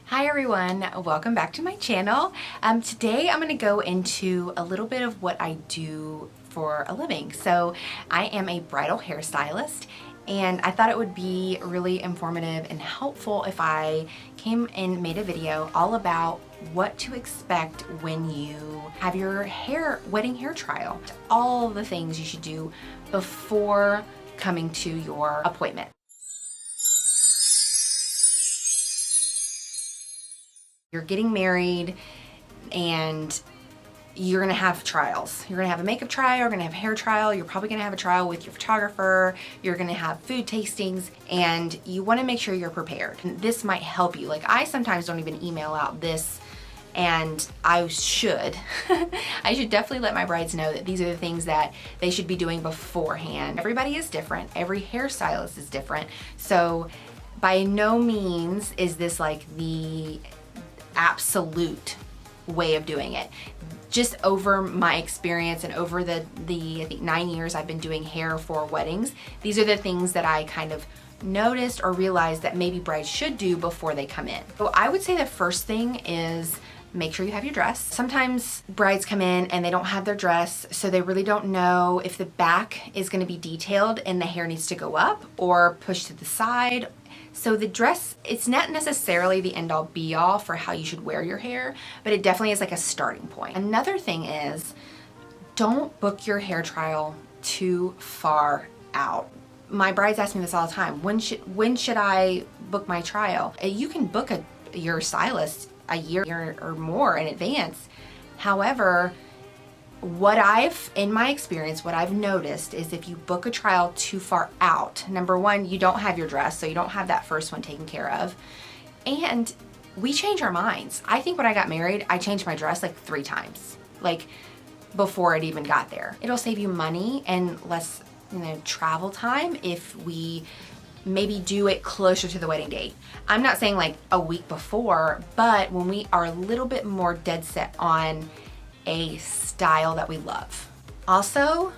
Hi everyone, welcome back to my channel. Today I'm going to go into a little bit of what I do for a living. So I am a bridal hairstylist, and I thought it would be really informative and helpful if I came and made a video all about what to expect when you have your wedding hair trial. All the things you should do before coming to your appointment. You're getting married and you're gonna have trials. You're gonna have a makeup trial, you're gonna have a hair trial, you're probably gonna have a trial with your photographer, you're gonna have food tastings, and you wanna make sure you're prepared. And this might help you. Like, I sometimes don't even email out this, and I should. I should definitely let my brides know that these are the things that they should be doing beforehand. Everybody is different, every hairstylist is different, so by no means is this like the absolute way of doing it. Just over my experience and over the I think 9 years I've been doing hair for weddings, these are the things that I kind of noticed or realized that maybe brides should do before they come in. So I would say the first thing is make sure you have your dress. Sometimes brides come in and they don't have their dress, so they really don't know if the back is going to be detailed and the hair needs to go up or pushed to the side. So the dress, it's not necessarily the end all be all for how you should wear your hair, but it definitely is like a starting point. Another thing is, don't book your hair trial too far out. My brides ask me this all the time. When should I book my trial? You can book your stylist a year or more in advance. However, in my experience, what I've noticed is if you book a trial too far out, number one, you don't have your dress, so you don't have that first one taken care of. And we change our minds. I think when I got married, I changed my dress like 3 times, like before it even got there. It'll save you money and less, travel time if we maybe do it closer to the wedding date. I'm not saying like a week before, but when we are a little bit more dead set on a style that we love. Also,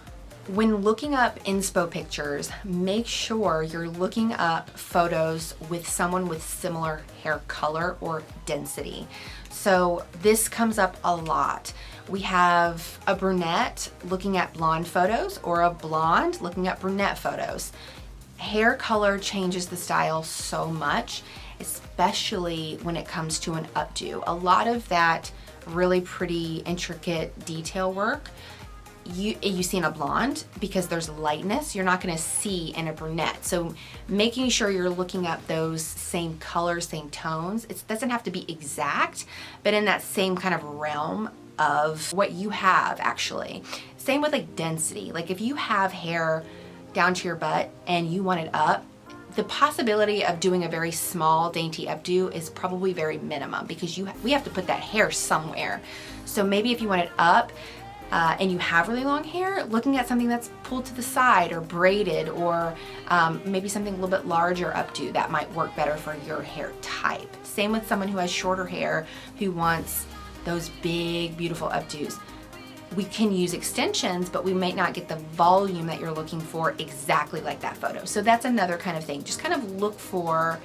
when looking up inspo pictures, make sure you're looking up photos with someone with similar hair color or density. So this comes up a lot. We have a brunette looking at blonde photos or a blonde looking at brunette photos. Hair color changes the style so much, especially when it comes to an updo. A lot of that really pretty intricate detail work you see in a blonde, because there's lightness, you're not going to see in a brunette. So making sure you're looking at those same colors, same tones. It doesn't have to be exact, but in that same kind of realm of what you have actually. Same with like density. Like if you have hair down to your butt and you want it up, the possibility of doing a very small dainty updo is probably very minimum, because we have to put that hair somewhere. So maybe if you want it up and you have really long hair, looking at something that's pulled to the side or braided, or maybe something a little bit larger updo, that might work better for your hair type. Same with someone who has shorter hair who wants those big beautiful updos. We can use extensions, but we might not get the volume that you're looking for exactly like that photo. So that's another kind of thing. Just kind of look for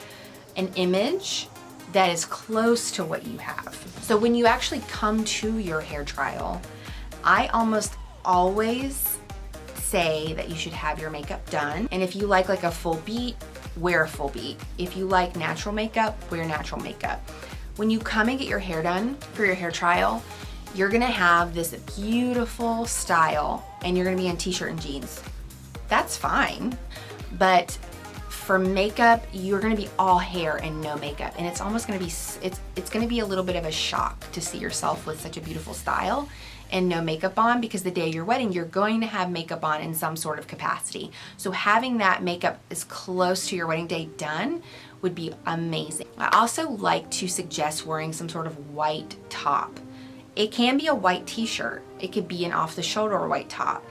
an image that is close to what you have. So when you actually come to your hair trial, I almost always say that you should have your makeup done. And if you like a full beat, wear a full beat. If you like natural makeup, wear natural makeup. When you come and get your hair done for your hair trial, you're gonna have this beautiful style and you're gonna be in t-shirt and jeans. That's fine, but for makeup, you're gonna be all hair and no makeup, and it's almost gonna be, it's gonna be a little bit of a shock to see yourself with such a beautiful style and no makeup on, because the day of your wedding, you're going to have makeup on in some sort of capacity. So having that makeup as close to your wedding day done would be amazing. I also like to suggest wearing some sort of white top. It can be a white t-shirt. It could be an off-the-shoulder white top.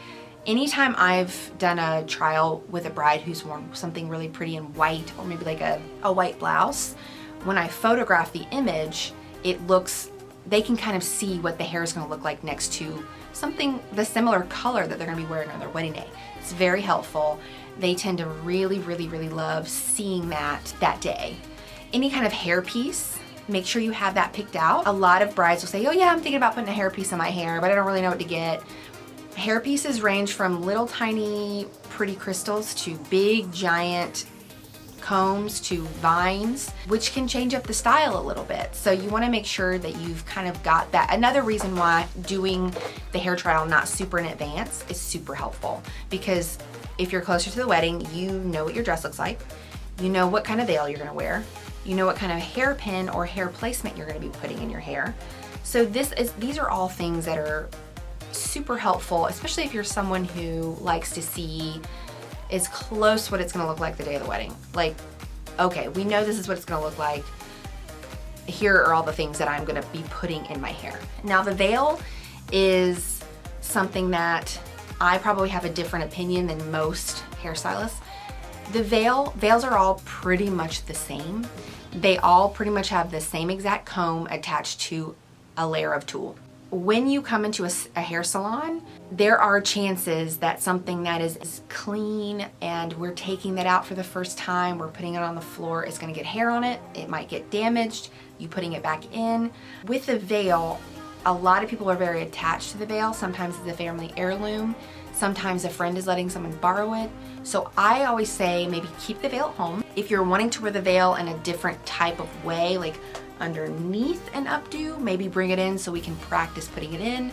Anytime I've done a trial with a bride who's worn something really pretty in white, or maybe like a white blouse, when I photograph the image, they can kind of see what the hair is going to look like next to something, the similar color that they're going to be wearing on their wedding day. It's very helpful. They tend to really, really, really love seeing that day. Any kind of hair piece Make sure you have that picked out. A lot of brides will say, oh yeah, I'm thinking about putting a hairpiece in my hair, but I don't really know what to get. Hairpieces range from little tiny pretty crystals to big giant combs to vines, which can change up the style a little bit. So you want to make sure that you've kind of got that. Another reason why doing the hair trial not super in advance is super helpful, because if you're closer to the wedding, you know what your dress looks like, you know what kind of veil you're going to wear, you know what kind of hairpin or hair placement you're going to be putting in your hair. So these are all things that are super helpful, especially if you're someone who likes to see as close what it's gonna look like the day of the wedding. Like, okay, we know this is what it's gonna look like. Here are all the things that I'm gonna be putting in my hair. Now the veil is something that I probably have a different opinion than most hairstylists. The veils are all pretty much the same. They all pretty much have the same exact comb attached to a layer of tulle. When you come into a hair salon, there are chances that something that is clean and we're taking that out for the first time, we're putting it on the floor, is gonna get hair on it, it might get damaged, you putting it back in. With the veil, a lot of people are very attached to the veil. Sometimes it's a family heirloom, sometimes a friend is letting someone borrow it. So I always say maybe keep the veil at home. If you're wanting to wear the veil in a different type of way, like underneath an updo, maybe bring it in so we can practice putting it in.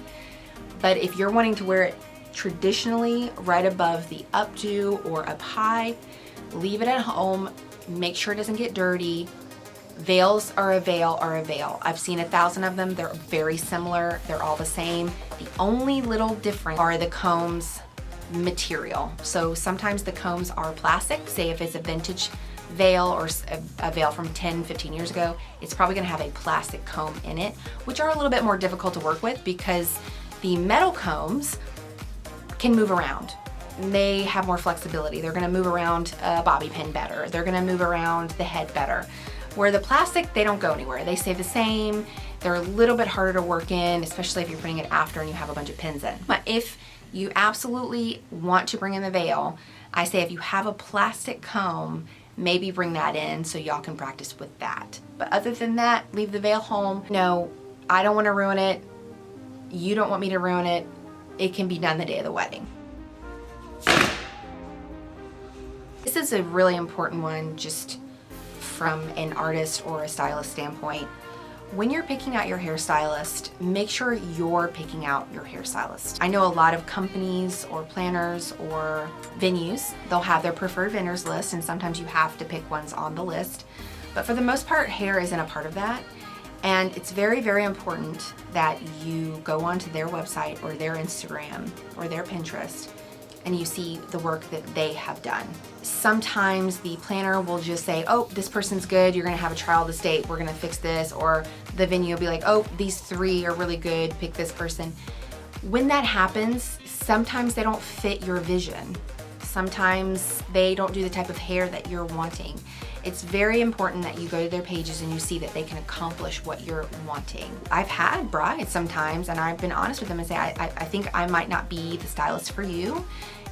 But if you're wanting to wear it traditionally right above the updo or up high, leave it at home, make sure it doesn't get dirty. Veils are a veil are a veil. I've seen 1,000 of them, they're very similar, they're all the same. The only little difference are the combs material. So sometimes the combs are plastic, say if it's a vintage veil or a veil from 10, 15 years ago, it's probably gonna have a plastic comb in it, which are a little bit more difficult to work with because the metal combs can move around. They have more flexibility. They're gonna move around a bobby pin better. They're gonna move around the head better. Where the plastic, they don't go anywhere. They stay the same. They're a little bit harder to work in, especially if you're putting it after and you have a bunch of pins in. But if you absolutely want to bring in the veil, I say if you have a plastic comb, maybe bring that in so y'all can practice with that. But other than that, leave the veil home. No, I don't want to ruin it. You don't want me to ruin it. It can be done the day of the wedding. This is a really important one just from an artist or a stylist standpoint. When you're picking out your hairstylist, make sure you're picking out your hairstylist. I know a lot of companies or planners or venues, they'll have their preferred vendors list, and sometimes you have to pick ones on the list. But for the most part, hair isn't a part of that. And it's very, very important that you go onto their website or their Instagram or their Pinterest and you see the work that they have done. Sometimes the planner will just say, oh, this person's good, you're gonna have a trial this date, we're gonna fix this, or the venue will be like, oh, these 3 are really good, pick this person. When that happens, sometimes they don't fit your vision. Sometimes they don't do the type of hair that you're wanting. It's very important that you go to their pages and you see that they can accomplish what you're wanting. I've had brides sometimes, and I've been honest with them and say, I think I might not be the stylist for you,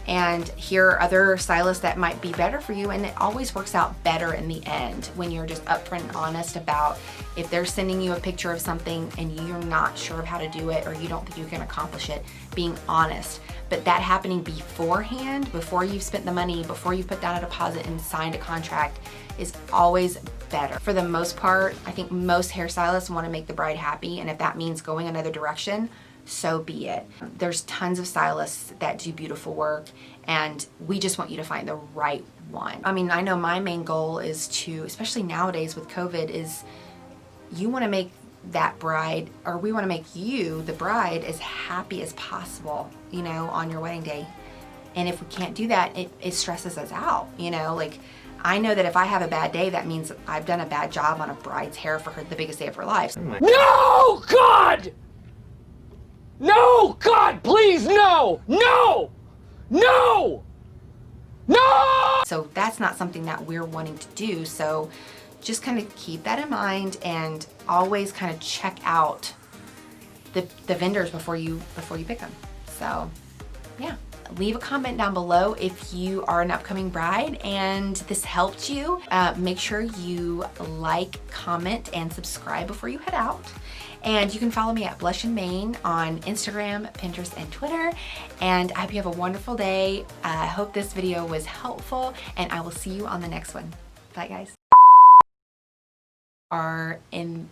and here are other stylists that might be better for you, and it always works out better in the end when you're just upfront and honest about if they're sending you a picture of something and you're not sure of how to do it or you don't think you can accomplish it, being honest. But that happening beforehand, before you've spent the money, before you've put down a deposit and signed a contract, is always better. For the most part, I think most hairstylists want to make the bride happy, and if that means going another direction, so be it. There's tons of stylists that do beautiful work, and we just want you to find the right one. I mean, I know my main goal is to, especially nowadays with COVID, is you want to make that bride, or we want to make you, the bride, as happy as possible, you know, on your wedding day. And if we can't do that, it stresses us out, you know, like I know that if I have a bad day, that means I've done a bad job on a bride's hair for her, the biggest day of her life. No, God! No, God, please, no! No! No! No! So that's not something that we're wanting to do. So just kind of keep that in mind and always kind of check out the vendors before you pick them. So yeah. Leave a comment down below if you are an upcoming bride and this helped you. Make sure you like, comment, and subscribe before you head out. And you can follow me at Blush in Maine on Instagram, Pinterest, and Twitter. And I hope you have a wonderful day. I hope this video was helpful, and I will see you on the next one. Bye, guys. Are in